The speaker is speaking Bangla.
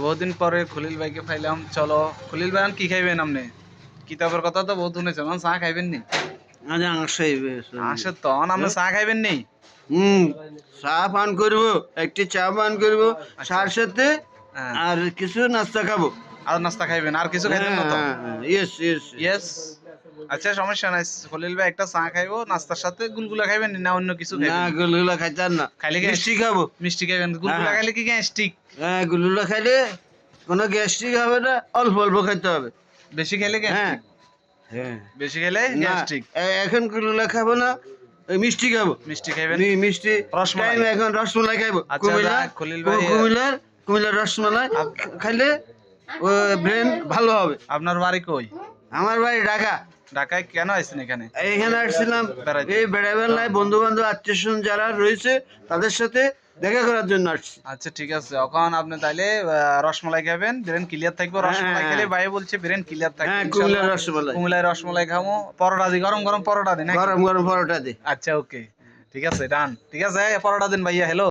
বহুদিন পরে খলিল ভাইকে পাইলাম। চলো খলিল ভাই কি খাইবেন আপনি? কিতাবের কথা তো বহুত শুনেছেন, চা খাইবেন নি? আজ আসে আসে তো আপনি চা খাইবেন নি? চা পান করবো, একটি চা পান করবো, আচ্ছা। সার সাথে হ্যাঁ। আর কিছু নাস্তা খাবো। আর নাস্তা খাইবেন, আর কিছু খাইতেন না তো? Yes yes. ইয়েস। আচ্ছা সমস্যা নাই, খলিল ভাই একটা চা খাইবো, নাস্তার সাথে গুলগুলা খাইবেন নি না অন্য কিছু না, খাইবেন? গুলগুলা খাইতাম না, খাইলে মিষ্টি খাবো। মিষ্টি খাইবেন? গুলগুলা খাইলে কি গ্যাস্ট্রিক? হ্যাঁ, গুলগুলা খাইলে কোনো গ্যাস্ট্রিক হবে না, অল্প অল্প খাইতে হবে। বেশি খেলে হ্যাঁ গ্যাস্ট্রিক? হ্যাঁ। বেশি খেলে না, গ্যাস্ট্রিক। এখন গুলগুলা খাবো না, ওই মিষ্টি খাবো। মিষ্টি খাইবেন? মিষ্টি রসমালাই? টাইম এখন রসমালাই খাইবো। আচ্ছা, খলিল ভাই কুমিল্লার রসমালাই খাইলে ও ব্রেন ভালো হবে। আপনার বাড়ি কই? আমার বাড়ি ঢাকা। ঢাকায় কেন আইছেন এখানে? এখানে আসছিলাম বেড়াইতে? এই বেড়াবেন নাই, বন্ধু বান্ধব আত্মীয় স্বজন যারা রয়েছে তাদের সাথে দেখা করার জন্য আসছি। আচ্ছা ঠিক আছে, এখন আপনি তাইলে রসমালাই খাবেন, ব্রেন ক্লিয়ার থাকবে। রসমালাই খেলে ভাই বলছে ব্রেন ক্লিয়ার থাকবে। হ্যাঁ, ইনশাআল্লাহ। কুমিল্লার রসমালাই। কুমিল্লায় রসমালাই খামো, পরোটা দি, গরম গরম পরোটা দিন। গরম গরম পরোটা দে। আচ্ছা ওকে, ঠিক আছে ডান। ঠিক আছে পরোটা দিন ভাইয়া। হ্যালো।